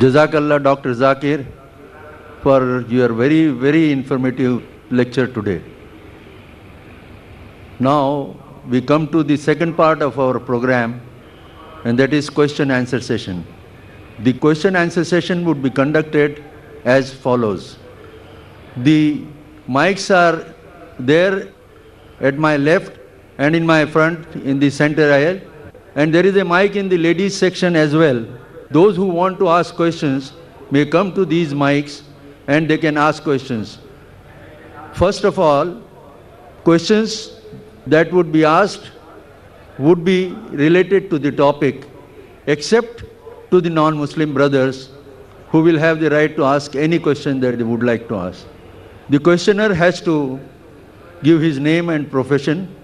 Jazakallah, Dr. Zakir, for your very, very informative lecture today. Now, we come to the second part of our program, and that is question-answer session. The question-answer session would be conducted as follows. The mics are there at my left and in my front in the center aisle, and there is a mic in the ladies section as well. Those who want to ask questions may come to these mics and they can ask questions. First of all, questions that would be asked would be related to the topic, except to the non-Muslim brothers who will have the right to ask any question that they would like to ask. The questioner has to give his name and profession.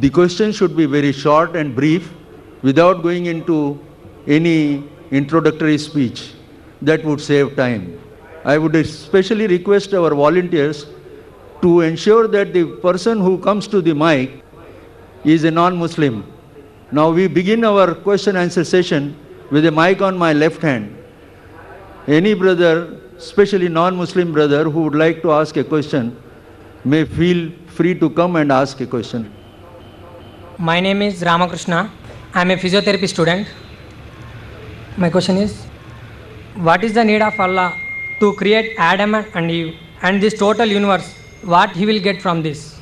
The question should be very short and brief without going into any introductory speech. That would save time. I would especially request our volunteers to ensure that the person who comes to the mic is a non-Muslim. Now we begin our question-answer session with a mic on my left hand. Any brother, especially non-Muslim brother who would like to ask a question, may feel free to come and ask a question. My name is Ramakrishna. I am a physiotherapy student. My question is, what is the need of Allah to create Adam and Eve and this total universe? What he will get from this?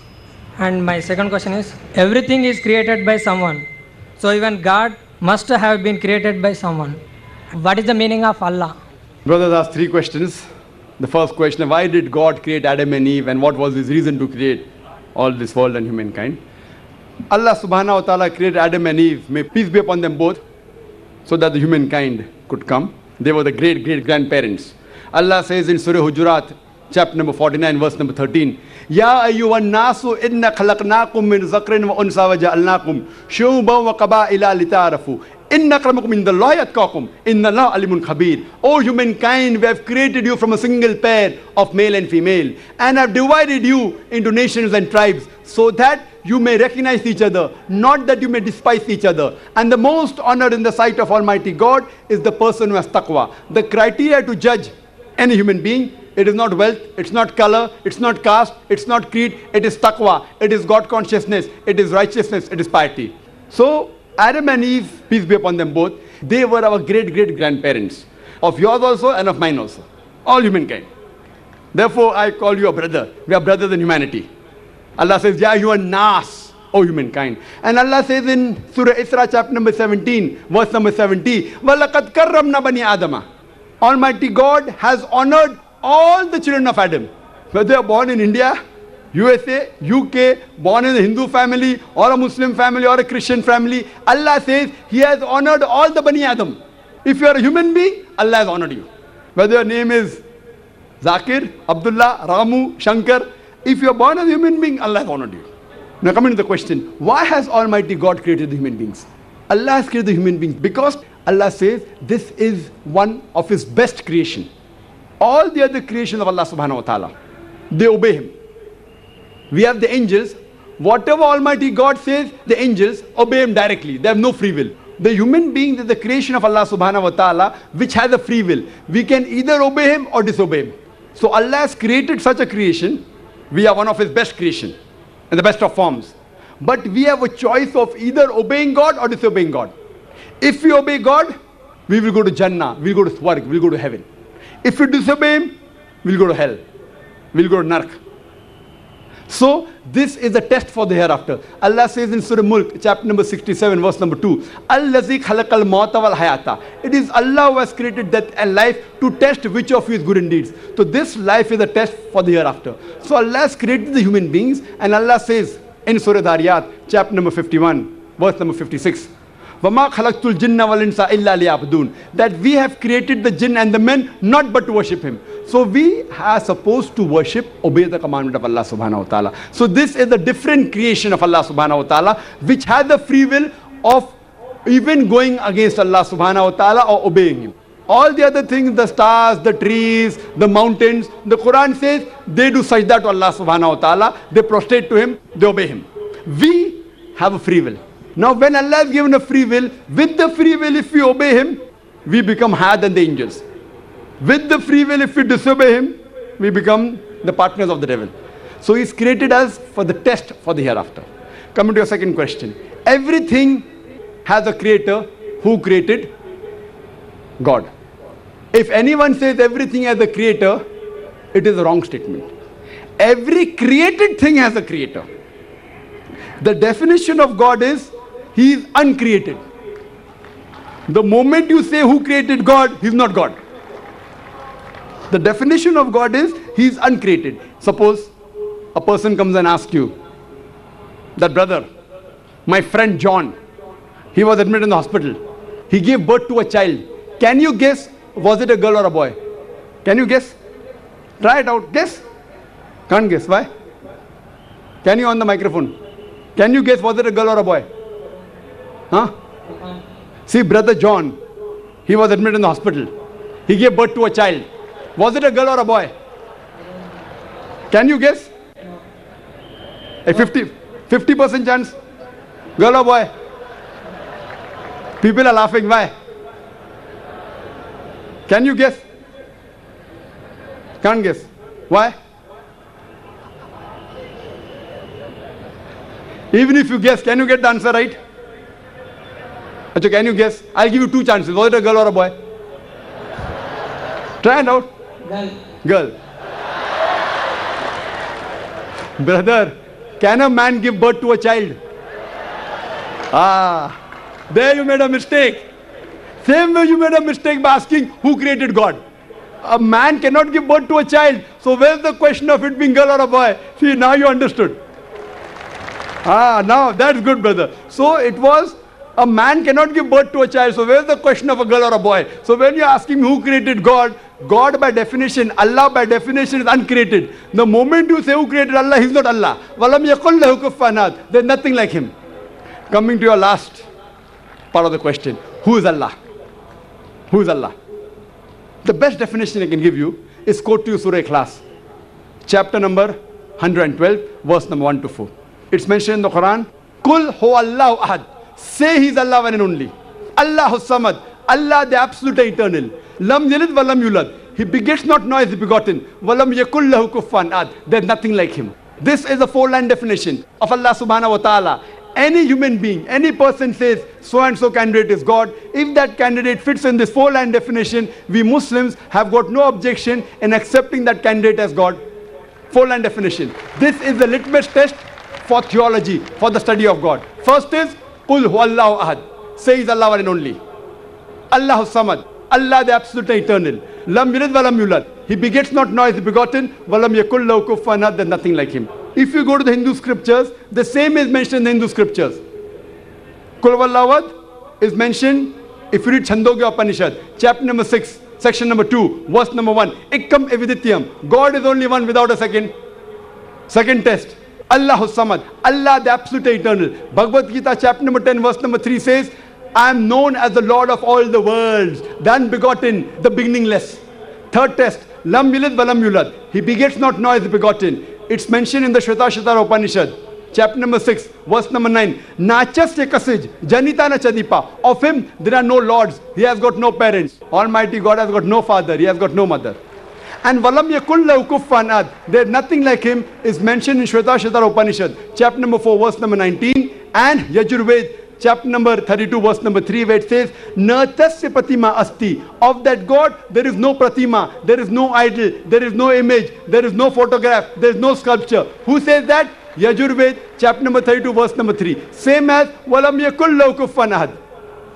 And my second question is, everything is created by someone. So even God must have been created by someone. What is the meaning of Allah? Brothers asked three questions. The first question, why did God create Adam and Eve and what was his reason to create all this world and humankind? Allah subhanahu wa ta'ala created Adam and Eve, may peace be upon them both, so that the humankind could come. They were the great-great-grandparents. Allah says in Surah Hujurat, chapter number 49, verse number 13, Ya ayyuhan nasu inna khalaqnakum min zakrin wa unsa wa ja'alnakum shu'uban wa qaba'ila lita'arafu. Inna akramakum indallahi atqakum. Inna Allah alimun khabir. O humankind, we have created you from a single pair of male and female and have divided you into nations and tribes so that you may recognize each other, not that you may despise each other. And the most honored in the sight of Almighty God is the person who has taqwa. The criteria to judge any human being, it is not wealth, it's not color, it's not caste, it's not creed, it is taqwa, it is God consciousness, it is righteousness, it is piety. So Adam and Eve, peace be upon them both, they were our great-great-grandparents, of yours also and of mine also, all humankind. Therefore I call you a brother. We are brothers in humanity. Allah says, Ya you are nas, O humankind. And Allah says in Surah Isra chapter number 17, verse number 70, وَلَقَدْ كَرَّمْنَا بَنِي آدَمَ. Almighty God has honored all the children of Adam. Whether they are born in India, USA, UK, born in a Hindu family, or a Muslim family, or a Christian family, Allah says He has honored all the Bani Adam. If you are a human being, Allah has honored you. Whether your name is Zakir, Abdullah, Ramu, Shankar, if you are born as a human being, Allah has honored you. Now coming to the question, why has Almighty God created the human beings? Allah has created the human beings because Allah says this is one of His best creation. All the other creations of Allah subhanahu wa ta'ala, they obey Him. We have the angels. Whatever Almighty God says, the angels obey Him directly. They have no free will. The human being is the creation of Allah subhanahu wa ta'ala, which has a free will. We can either obey Him or disobey Him. So Allah has created such a creation. We are one of His best creation and the best of forms. But we have a choice of either obeying God or disobeying God. If we obey God, we will go to Jannah, we will go to Swarg, we will go to heaven. If we disobey Him, we will go to hell, we will go to Nark. So this is a test for the hereafter. Allah says in Surah Mulk, chapter number 67, verse number 2, Allazi khalaqal mauta wal hayata. It is Allah who has created death and life to test which of you is good in deeds. So this life is a test for the hereafter. So Allah has created the human beings, and Allah says in Surah Dhariyat, chapter number 51, verse number 56, وَمَا خَلَقْتُ الْجِنَّ وَالْإِنسَ إِلَّا لِيَعْبُدُونَ. That we have created the jinn and the men not but to worship Him. So we are supposed to worship, obey the commandment of Allah subhanahu wa ta'ala. So this is a different creation of Allah subhanahu wa ta'ala, which has the free will of even going against Allah subhanahu wa ta'ala or obeying Him. All the other things, the stars, the trees, the mountains, the Qur'an says they do sajda to Allah subhanahu wa ta'ala, they prostrate to Him, they obey Him. We have a free will. Now when Allah has given a free will, with the free will if we obey Him, we become higher than the angels. With the free will, if we disobey him, we become the partners of the devil. So he's created us for the test for the hereafter. Coming to your second question. Everything has a creator. Who created? God. If anyone says everything has a creator, it is a wrong statement. Every created thing has a creator. The definition of God is, he is uncreated. The moment you say who created God, he is not God. The definition of God is, he is uncreated. Suppose a person comes and asks you, that brother, my friend John, he was admitted in the hospital. He gave birth to a child. Can you guess, was it a girl or a boy? Can you guess? Try it out. Guess. Can't guess. Why? Can you on the microphone? Can you guess, was it a girl or a boy? Huh? See, brother John, he was admitted in the hospital. He gave birth to a child. Was it a girl or a boy? Can you guess? A 50% chance? Girl or boy? People are laughing. Why? Can you guess? Can't guess. Why? Even if you guess, can you get the answer right? Achha, can you guess? I'll give you two chances. Was it a girl or a boy? Try it out. Girl. Brother, can a man give birth to a child? There you made a mistake. Same way you made a mistake by asking who created God. A man cannot give birth to a child. So where's the question of it being girl or a boy? See, now you understood. Now that's good, brother. So it was, a man cannot give birth to a child. So where's the question of a girl or a boy? So when you're asking who created God, God by definition, Allah by definition is uncreated. The moment you say who created Allah, he's not Allah. وَلَمْ يَقُلْ لَهُ كُفُوًا أَحَدٌ. There's nothing like him. Coming to your last part of the question. Who is Allah? Who is Allah? The best definition I can give you is quote to you Surah Ikhlas. Chapter number 112, verse number 1 to 4. It's mentioned in the Qur'an. Kul huwallahu ahad. Say he's Allah one and only. Allahu samad. Allah the absolute eternal. Lam yalid wa lam yulad. He begets not nor is he begotten. Walam yakul lahu kufuwan ahad. There's nothing like him. This is a four-line definition of Allah subhanahu wa ta'ala. Any human being, any person says so and so candidate is God. If that candidate fits in this four-line definition, we Muslims have got no objection in accepting that candidate as God. Four-line definition. This is the litmus test for theology, for the study of God. First is Qul huwallahu ahad. Say he's Allah one and only. Allahu samad. Allah the absolute eternal. Lam yalid wa lam yulad. He begets not nor is he begotten. Walam yakul lahu kufuwan ahad. There's nothing like him. If you go to the Hindu scriptures, the same is mentioned in the Hindu scriptures. Kul huwallahu ahad is mentioned, if you read Chandogya Upanishad, chapter number 6, section number 2, verse number 1. Ekkam evidityam. God is only one without a second. Second test. Allahu samad. Allah the absolute eternal. Bhagavad Gita chapter number 10, verse number 3 says, I am known as the Lord of all the worlds, the unbegotten, the beginningless. Third test. Lam yalid wa lam yulad. He begets not nor is he begotten. It's mentioned in the Shvetasvatara Upanishad, chapter number 6, verse number 9. Nachasya kasij, janita na chadipa. Of him there are no lords. He has got no parents. Almighty God has got no father. He has got no mother. And walam yakul lahu kufuwan ahad. There's nothing like him is mentioned in Shvetasvatara Upanishad, chapter number 4, verse number 19. And Yajurved, chapter number 32, verse number 3, where it says, Natasya pratima asti. Of that God, there is no pratima, there is no idol, there is no image, there is no photograph, there is no sculpture. Who says that? Yajurved, chapter number 32, verse number 3. Same as, Walam yakul lahu kufuwan ahad.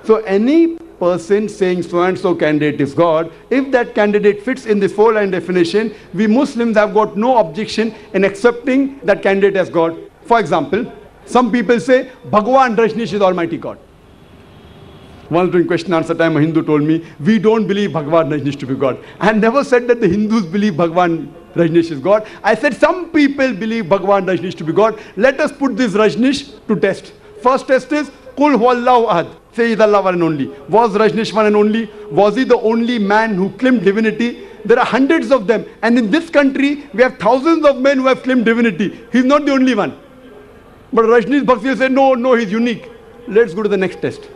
So any person saying so and so candidate is God, if that candidate fits in this four-line definition, we Muslims have got no objection in accepting that candidate as God. For example, some people say, Bhagwan Rajneesh is Almighty God. Once during question answer time, a Hindu told me, we don't believe Bhagwan Rajneesh to be God. I had never said that the Hindus believe Bhagwan Rajneesh is God. I said some people believe Bhagwan Rajneesh to be God. Let us put this Rajneesh to test. First test is, Qul huwallahu ahad. Say he's Allah one and only. Was Rajneesh one and only? Was he the only man who claimed divinity? There are hundreds of them. And in this country, we have thousands of men who have claimed divinity. He's not the only one. But Rajneesh Bhakti said, no, he's unique. Let's go to the next test.